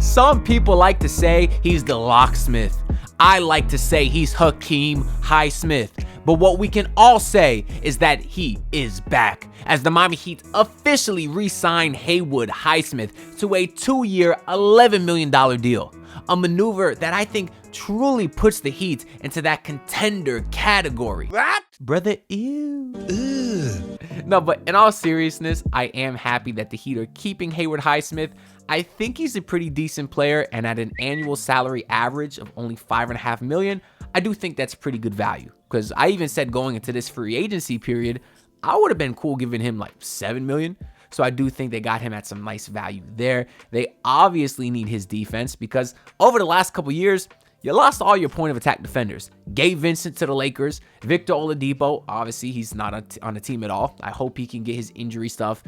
Some people like to say he's the locksmith. I like to say he's Hakeem Highsmith. But what we can all say is that he is back, as the Miami Heat officially re-signed Haywood Highsmith to a 2-year, $11 million deal. A maneuver that I think truly puts the Heat into that contender category. What? Brother, ew. Ugh. No, but in all seriousness, I am happy that the Heat are keeping Haywood Highsmith. I think he's a pretty decent player, and at an annual salary average of only $5.5 million, I do think that's pretty good value. Because I even said going into this free agency period, I would have been cool giving him like $7 million. So I do think they got him at some nice value there. They obviously need his defense because over the last couple years, you lost all your point of attack defenders. Gabe Vincent to the Lakers, Victor Oladipo, obviously he's not on the team at all. I hope he can get his injury stuff,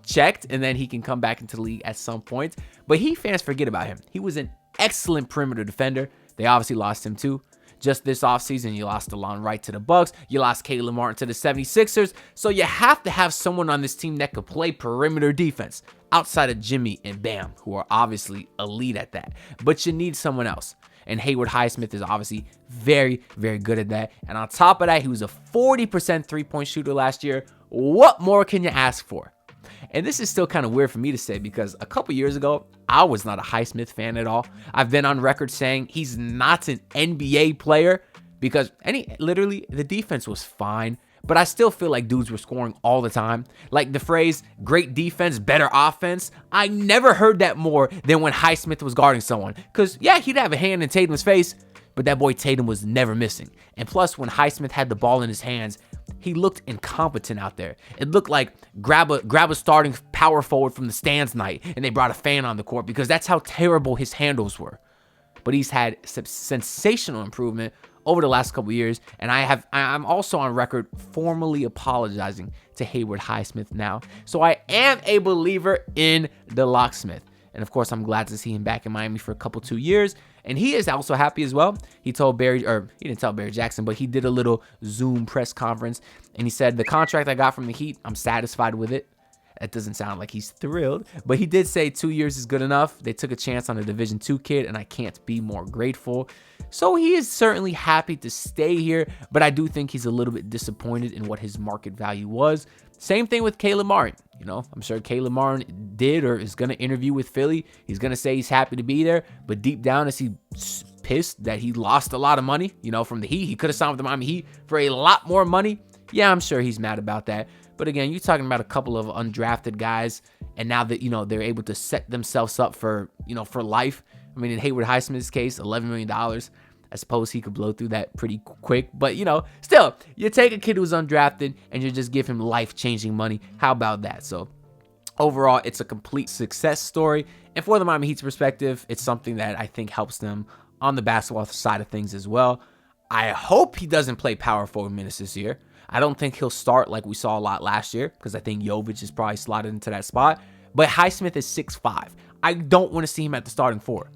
checked, and then he can come back into the league at some point. But Heat fans forget about him. He was an excellent perimeter defender. They obviously lost him too. Just this offseason, you lost DeLon Wright to the Bucks. You lost Caleb Martin to the 76ers. So you have to have someone on this team that could play perimeter defense outside of Jimmy and Bam, who are obviously elite at that. But you need someone else. And Haywood Highsmith is obviously very, very good at that. And on top of that, he was a 40% three-point shooter last year. What more can you ask for? And this is still kind of weird for me to say because a couple years ago, I was not a Highsmith fan at all. I've been on record saying he's not an NBA player because literally the defense was fine, but I still feel like dudes were scoring all the time. Like the phrase, great defense, better offense. I never heard that more than when Highsmith was guarding someone. Because, yeah, he'd have a hand in Tatum's face, but that boy Tatum was never missing. And plus, when Highsmith had the ball in his hands, he looked incompetent out there. It looked like grab a starting power forward from the stands night, and they brought a fan on the court because that's how terrible his handles were. But he's had sensational improvement over the last couple years, and I'm also on record formally apologizing to Haywood Highsmith now. So I am a believer in the locksmith. And of course, I'm glad to see him back in Miami for a couple 2 years. And he is also happy as well. He didn't tell Barry Jackson, but he did a little Zoom press conference. And he said, the contract I got from the Heat, I'm satisfied with it. That doesn't sound like he's thrilled. But he did say 2 years is good enough. They took a chance on a Division II kid, and I can't be more grateful. So he is certainly happy to stay here. But I do think he's a little bit disappointed in what his market value was. Same thing with Caleb Martin. I'm sure Caleb Martin did or is going to interview with Philly. He's going to say he's happy to be there. But deep down, is he pissed that he lost a lot of money, from the Heat? He could have signed with the Miami Heat for a lot more money. Yeah, I'm sure he's mad about that. But again, you're talking about a couple of undrafted guys. And now that, they're able to set themselves up for, for life. I mean, in Haywood Highsmith's case, $11 million. I suppose he could blow through that pretty quick. But, still, you take a kid who's undrafted and you just give him life-changing money. How about that? So, overall, it's a complete success story. And for the Miami Heat's perspective, it's something that I think helps them on the basketball side of things as well. I hope he doesn't play power forward minutes this year. I don't think he'll start like we saw a lot last year because I think Jovic is probably slotted into that spot. But Highsmith is 6'5". I don't want to see him at the starting four.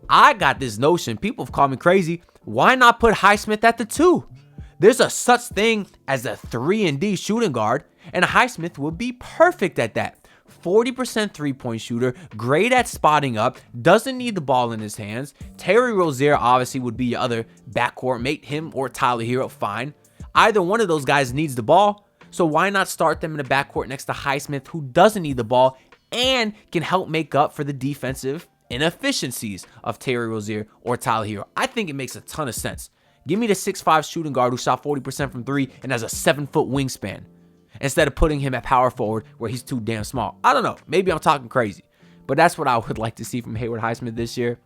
I got this notion, people have called me crazy, why not put Highsmith at the 2? There's a such thing as a 3-and-D shooting guard, and Highsmith would be perfect at that. 40% three-point shooter, great at spotting up, doesn't need the ball in his hands. Terry Rozier obviously would be your other backcourt mate, him or Tyler Hero, fine. Either one of those guys needs the ball, so why not start them in the backcourt next to Highsmith, who doesn't need the ball and can help make up for the defensive inefficiencies of Terry Rozier or Tyler Hero. I think it makes a ton of sense. Give me the 6'5" shooting guard who shot 40% from 3 and has a 7-foot wingspan instead of putting him at power forward where he's too damn small. I don't know. Maybe I'm talking crazy, but that's what I would like to see from Haywood Highsmith this year.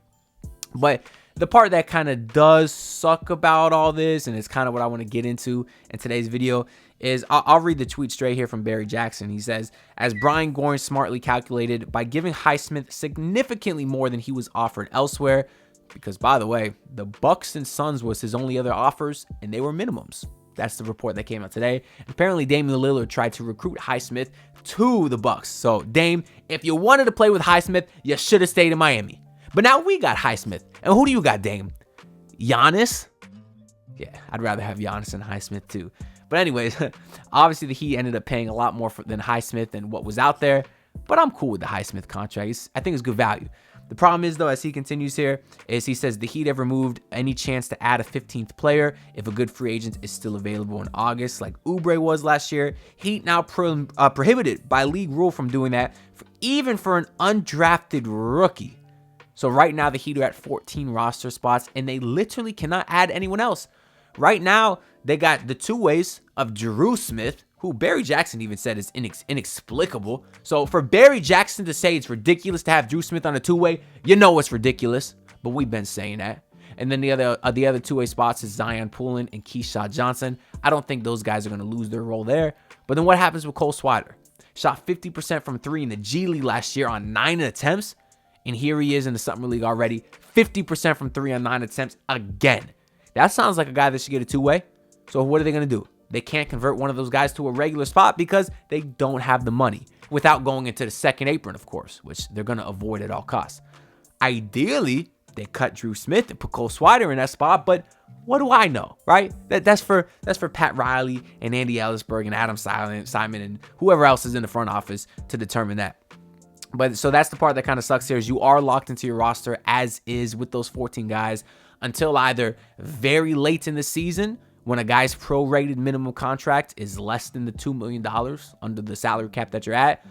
But the part that kind of does suck about all this, and it's kind of what I want to get into in today's video, is I'll read the tweet straight here from Barry Jackson. He says, as Brian Goring smartly calculated, by giving Highsmith significantly more than he was offered elsewhere, because by the way, the Bucks and Suns was his only other offers, and they were minimums. That's the report that came out today. Apparently, Damian Lillard tried to recruit Highsmith to the Bucks. So, Dame, if you wanted to play with Highsmith, you should have stayed in Miami. But now we got Highsmith. And who do you got, Dame? Giannis? Yeah, I'd rather have Giannis than Highsmith too. But anyways, obviously the Heat ended up paying a lot more than Highsmith and what was out there. but I'm cool with the Highsmith contract. I think it's good value. The problem is, though, as he continues here, is he says the Heat have removed any chance to add a 15th player if a good free agent is still available in August, like Oubre was last year. Heat now prohibited by league rule from doing that, even for an undrafted rookie. So right now, the Heat are at 14 roster spots, and they literally cannot add anyone else. Right now, they got the two-ways of Drew Smith, who Barry Jackson even said is inexplicable. So for Barry Jackson to say it's ridiculous to have Drew Smith on a two-way, you know it's ridiculous. But we've been saying that. And then the other two-way spots is Zion Poulin and Keyshawn Johnson. I don't think those guys are going to lose their role there. But then what happens with Cole Swider? Shot 50% from three in the G League last year on 9 attempts. And here he is in the Summer League already. 50% from three on 9 attempts again. That sounds like a guy that should get a two-way. So what are they going to do? They can't convert one of those guys to a regular spot because they don't have the money, without going into the second apron, of course, which they're going to avoid at all costs. Ideally, they cut Drew Smith and put Cole Swider in that spot, but what do I know, right? That's for Pat Riley and Andy Ellisberg and Adam Simon and whoever else is in the front office to determine that. But so that's the part that kind of sucks here, is you are locked into your roster as is with those 14 guys until either very late in the season, when a guy's prorated minimum contract is less than the $2 million under the salary cap that you're at,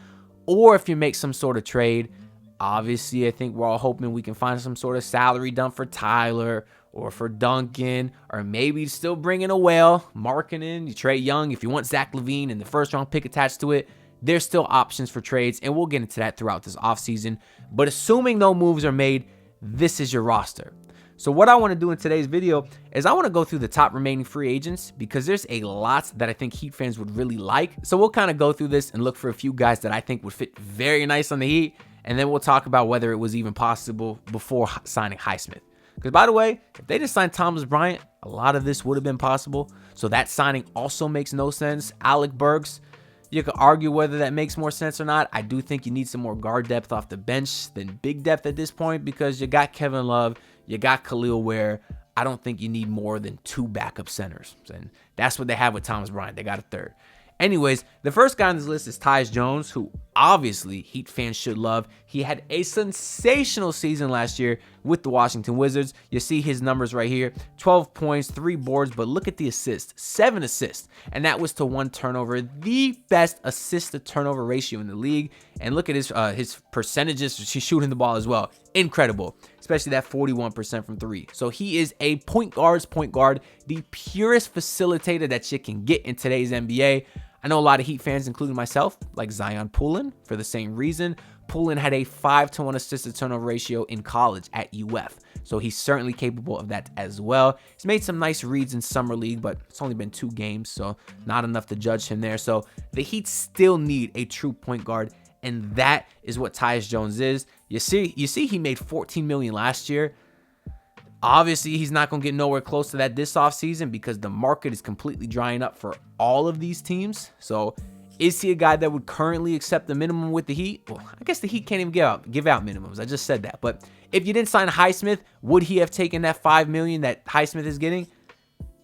or if you make some sort of trade. Obviously, I think we're all hoping we can find some sort of salary dump for Tyler or for Duncan, or maybe still bring in a whale, marketing, you trade Young. If you want Zach LaVine and the first round pick attached to it, there's still options for trades, and we'll get into that throughout this offseason. But assuming no moves are made, this is your roster. So what I want to do in today's video is I want to go through the top remaining free agents, because there's a lot that I think Heat fans would really like. So we'll kind of go through this and look for a few guys that I think would fit very nice on the Heat. And then we'll talk about whether it was even possible before signing Highsmith. Because by the way, if they just signed Thomas Bryant, a lot of this would have been possible. So that signing also makes no sense. Alec Burks, you could argue whether that makes more sense or not. I do think you need some more guard depth off the bench than big depth at this point, because you got Kevin Love, you got Khalil Ware. I don't think you need more than 2 backup centers. And that's what they have with Thomas Bryant. They got a third. Anyways, the first guy on this list is Tyus Jones, who obviously Heat fans should love. He had a sensational season last year with the Washington Wizards. You see his numbers right here, 12 points, 3 boards, but look at the assists, 7 assists, and that was to 1 turnover, the best assist to turnover ratio in the league. And look at his percentages. She's shooting the ball as well. Incredible, especially that 41% from 3. So he is a point guard, the purest facilitator that you can get in today's NBA. I know a lot of Heat fans, including myself, like Zion Poulin for the same reason. Poulin had a 5-to-1 assist to turnover ratio in college at UF. So he's certainly capable of that as well. He's made some nice reads in Summer League, but it's only been 2 games, so not enough to judge him there. So the Heat still need a true point guard, and that is what Tyus Jones is. You see he made $14 million last year. Obviously, he's not going to get nowhere close to that this offseason, because the market is completely drying up for all of these teams. So is he a guy that would currently accept the minimum with the Heat? Well, I guess the Heat can't even give out minimums. I just said that. But if you didn't sign Highsmith, would he have taken that $5 million that Highsmith is getting?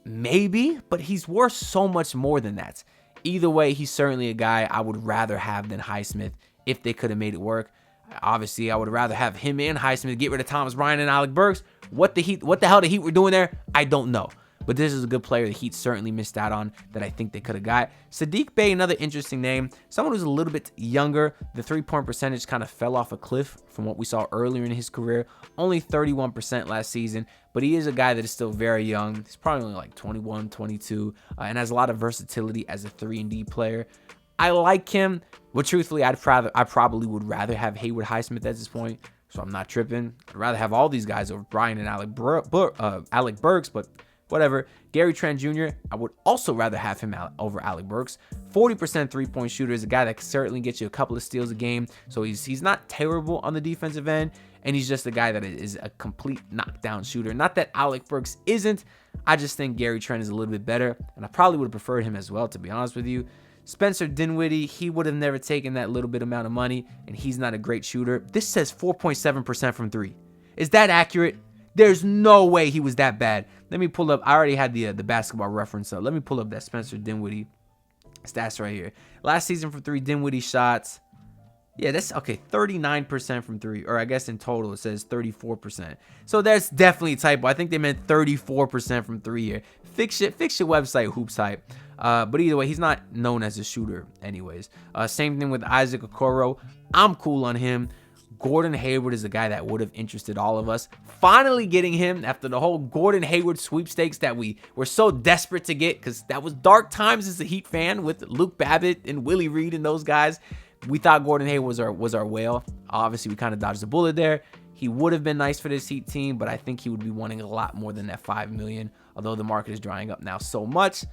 Maybe, but he's worth so much more than that. Either way, he's certainly a guy I would rather have than Highsmith if they could have made it work. Obviously, I would rather have him and Highsmith, get rid of Thomas Bryant and Alec Burks. What the hell the Heat were doing there, I don't know. But this is a good player the Heat certainly missed out on that I think they could have got. Saddiq Bey, another interesting name. Someone who's a little bit younger. The 3-point percentage kind of fell off a cliff from what we saw earlier in his career. Only 31% last season. But he is a guy that is still very young. He's probably only like 21, 22. And has a lot of versatility as a 3-and-D player. I like him, but truthfully, I probably would rather have Haywood Highsmith at this point, so I'm not tripping. I'd rather have all these guys over Brian and Alec Burks, but whatever. Gary Trent Jr., I would also rather have him over Alec Burks. 40% 3-point shooter, is a guy that can certainly get you a couple of steals a game, so he's not terrible on the defensive end, and he's just a guy that is a complete knockdown shooter. Not that Alec Burks isn't, I just think Gary Trent is a little bit better, and I probably would have preferred him as well, to be honest with you. Spencer Dinwiddie, he would have never taken that little bit amount of money, and he's not a great shooter. This says 4.7% from 3. Is that accurate? There's no way he was that bad. Let me pull up. I already had the basketball reference up. Let me pull up that Spencer Dinwiddie stats right here. Last season for 3, Dinwiddie shots. Yeah, that's okay. 39% from three, or I guess in total it says 34%. So that's definitely a typo. I think they meant 34% from three here. Fix your website, Hoops Hype. But either way, he's not known as a shooter, anyways. Same thing with Isaac Okoro. I'm cool on him. Gordon Hayward is a guy that would have interested all of us. Finally getting him after the whole Gordon Hayward sweepstakes that we were so desperate to get, because that was dark times as a Heat fan with Luke Babbitt and Willie Reed and those guys. We thought Gordon Hayward was our whale. Obviously, we kind of dodged the bullet there. He would have been nice for this Heat team, but I think he would be wanting a lot more than that $5 million. Although the market is drying up now so much,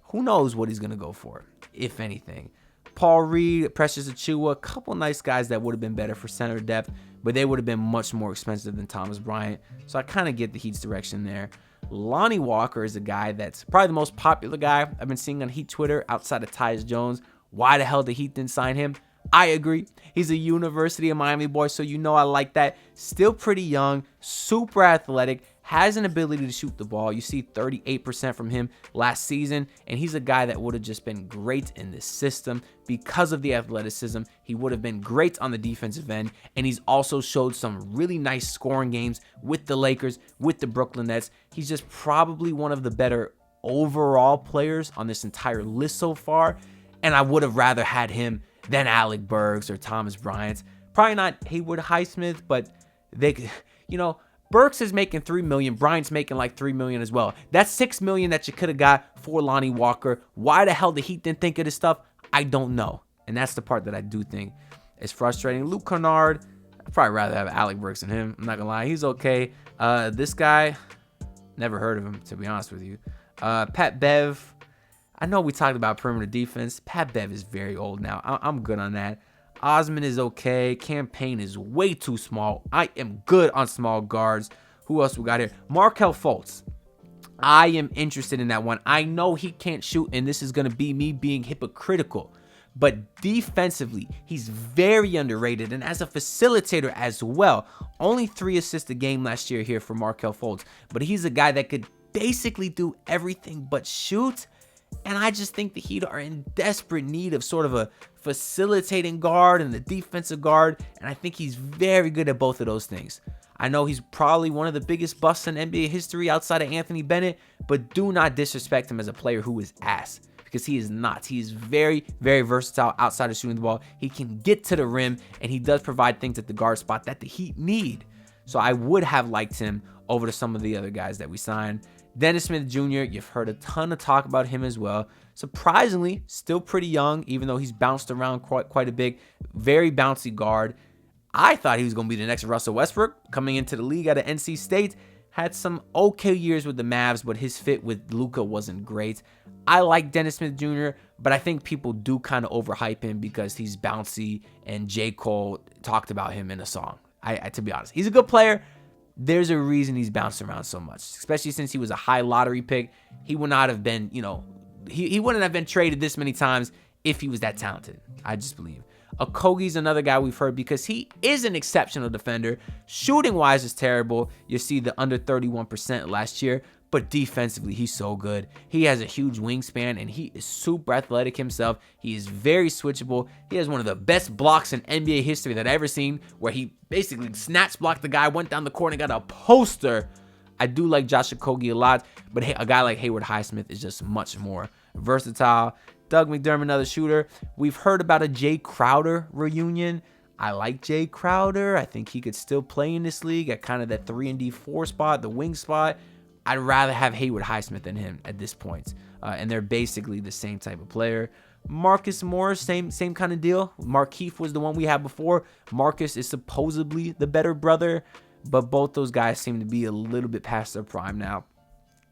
who knows what he's going to go for, if anything. Paul Reed, Precious Achiuwa, a couple nice guys that would have been better for center depth, but they would have been much more expensive than Thomas Bryant. So I kind of get the Heat's direction there. Lonnie Walker is a guy that's probably the most popular guy I've been seeing on Heat Twitter outside of Tyus Jones. Why the hell the Heat didn't sign him? I agree. He's a University of Miami boy, so you know I like that. Still pretty young, super athletic, has an ability to shoot the ball. You see 38% from him last season, and he's a guy that would have just been great in this system because of the athleticism. He would have been great on the defensive end, and he's also showed some really nice scoring games with the Lakers, with the Brooklyn Nets. He's just probably one of the better overall players on this entire list so far, and I would have rather had him than Alec Burks or Thomas Bryant. Probably not Haywood Highsmith, but they, Burks is making $3 million. Bryant's making like $3 million as well. That's $6 million that you could have got for Lonnie Walker. Why the hell the Heat didn't think of this stuff? I don't know. And that's the part that I do think is frustrating. Luke Kennard, I'd probably rather have Alec Burks than him. I'm not gonna lie, he's okay. This guy, never heard of him, to be honest with you. Pat Bev, I know we talked about perimeter defense. Pat Bev is very old now. I'm good on that. Osman is okay. Campaign is way too small. I am good on small guards. Who else we got here? Markelle Fultz. I am interested in that one. I know he can't shoot, and this is going to be me being hypocritical. But defensively, he's very underrated, and as a facilitator as well. Only 3 assists a game last year here for Markelle Fultz. But he's a guy that could basically do everything but shoot. And I just think the Heat are in desperate need of sort of a facilitating guard and the defensive guard. And I think he's very good at both of those things. I know he's probably one of the biggest busts in NBA history outside of Anthony Bennett, but do not disrespect him as a player who is ass, because he is not. He is very, very versatile outside of shooting the ball. He can get to the rim, and he does provide things at the guard spot that the Heat need. So I would have liked him over to some of the other guys that we signed. Dennis Smith Jr., you've heard a ton of talk about him as well. Surprisingly, still pretty young, even though he's bounced around quite a bit. Very bouncy guard. I thought he was going to be the next Russell Westbrook coming into the league out of NC State. Had some okay years with the Mavs, but his fit with Luka wasn't great. I like Dennis Smith Jr., but I think people do kind of overhype him because he's bouncy, and J. Cole talked about him in a song. To be honest, he's a good player. There's a reason he's bounced around so much, especially since he was a high lottery pick. He would not have been, he wouldn't have been traded this many times if he was that talented. I just believe. Okogie's another guy we've heard because he is an exceptional defender. Shooting-wise is terrible. You see the under 31% last year, but defensively, he's so good. He has a huge wingspan, and he is super athletic himself. He is very switchable. He has one of the best blocks in NBA history that I've ever seen, where he basically snatch blocked the guy, went down the court, and got a poster. I do like Josh Okogie a lot, but a guy like Haywood Highsmith is just much more versatile. Doug McDermott, another shooter. We've heard about a Jay Crowder reunion. I like Jay Crowder. I think he could still play in this league at kind of that 3 and D4 spot, the wing spot. I'd rather have Haywood Highsmith than him at this point. And they're basically the same type of player. Marcus Morris, same kind of deal. Markieff was the one we had before. Marcus is supposedly the better brother, but both those guys seem to be a little bit past their prime now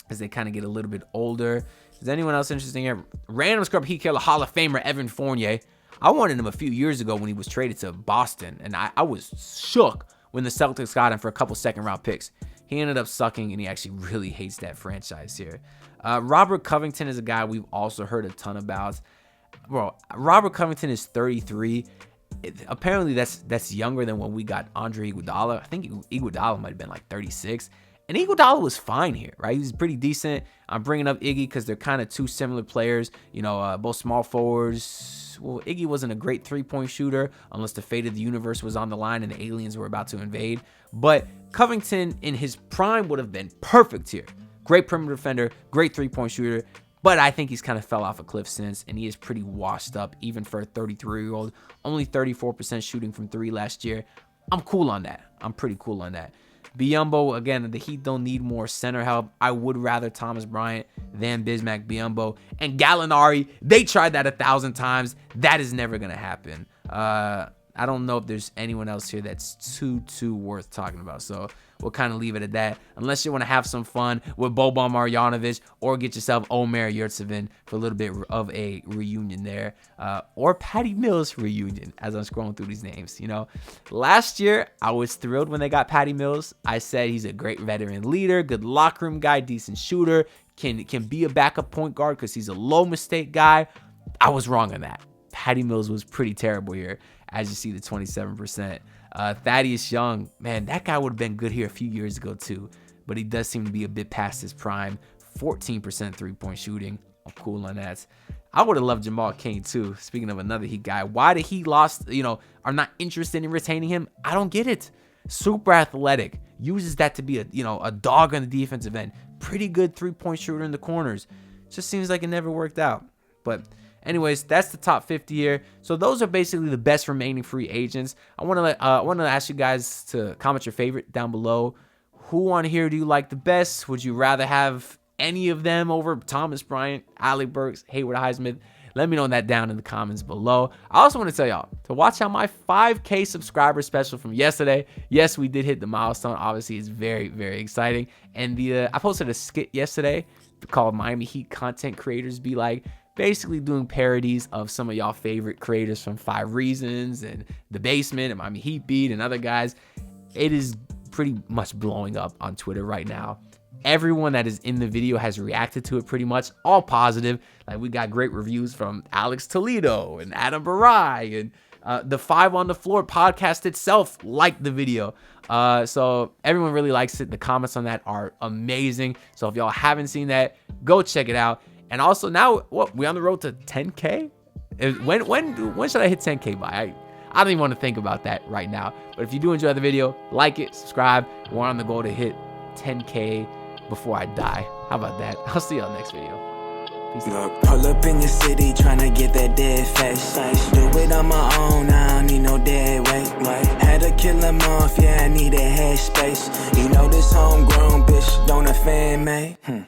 as they kind of get a little bit older. Is anyone else interesting here? Random scrub Heat killer Hall of Famer Evan Fournier. I wanted him a few years ago when he was traded to Boston, and I was shook when the Celtics got him for a couple second-round picks. He ended up sucking, and he actually really hates that franchise here. Robert Covington is a guy we've also heard a ton about. Well, Robert Covington is 33. Apparently, that's younger than when we got Andre Iguodala. I think Iguodala might have been like 36. And Iguodala was fine here, right? He was pretty decent. I'm bringing up Iggy because they're kind of two similar players. Both small forwards. Well, Iggy wasn't a great three-point shooter unless the fate of the universe was on the line and the aliens were about to invade. But Covington in his prime would have been perfect here. Great perimeter defender, great three-point shooter. But I think he's kind of fell off a cliff since, and he is pretty washed up, even for a 33-year-old. Only 34% shooting from three last year. I'm cool on that. I'm pretty cool on that. Biyombo, again, the Heat don't need more center help. I would rather Thomas Bryant than Bismack Biyombo. And Gallinari, they tried that 1,000 times. That is never going to happen. I don't know if there's anyone else here that's too worth talking about. So we'll kind of leave it at that. Unless you want to have some fun with Boban Marjanovic or get yourself Omer Yurtseven for a little bit of a reunion there. Or Patty Mills reunion as I'm scrolling through these names. Last year, I was thrilled when they got Patty Mills. I said he's a great veteran leader, good locker room guy, decent shooter, can be a backup point guard because he's a low mistake guy. I was wrong on that. Patty Mills was pretty terrible here, as you see the 27%. Thaddeus Young, man, that guy would have been good here a few years ago too, but he does seem to be a bit past his prime. 14% three-point shooting. I'm cool on that. I would have loved Jamal Cain too. Speaking of another Heat guy, why did he are not interested in retaining him? I don't get it. Super athletic, uses that to be a dog on the defensive end. Pretty good three-point shooter in the corners. Just seems like it never worked out. But anyways, that's the top 50 here. So those are basically the best remaining free agents. I want to ask you guys to comment your favorite down below. Who on here do you like the best? Would you rather have any of them over Thomas Bryant, Alec Burks, Haywood Highsmith? Let me know that down in the comments below. I also want to tell y'all to watch out my 5K subscriber special from yesterday. Yes, we did hit the milestone. Obviously, it's very, very exciting. And I posted a skit yesterday called Miami Heat Content Creators Be Like, basically doing parodies of some of y'all favorite creators from 5 Reasons and The Basement and Miami Heat Beat and other guys. It is pretty much blowing up on Twitter right now. Everyone that is in the video has reacted to it pretty much, all positive. Like, we got great reviews from Alex Toledo and Adam Barai, and the 5 on the Floor podcast itself liked the video. So everyone really likes it. The comments on that are amazing. So if y'all haven't seen that, go check it out. And also now, we on the road to 10K? When should I hit 10K by? I don't even want to think about that right now. But if you do enjoy the video, like it, subscribe. We're on the goal to hit 10K before I die. How about that? I'll see y'all next video. Peace out. Look, pull up in your city tryna get that dead face. Do it on my own, I don't need no dead weight. Had to kill him off, yeah, I need a head space. You know this homegrown bitch don't offend me.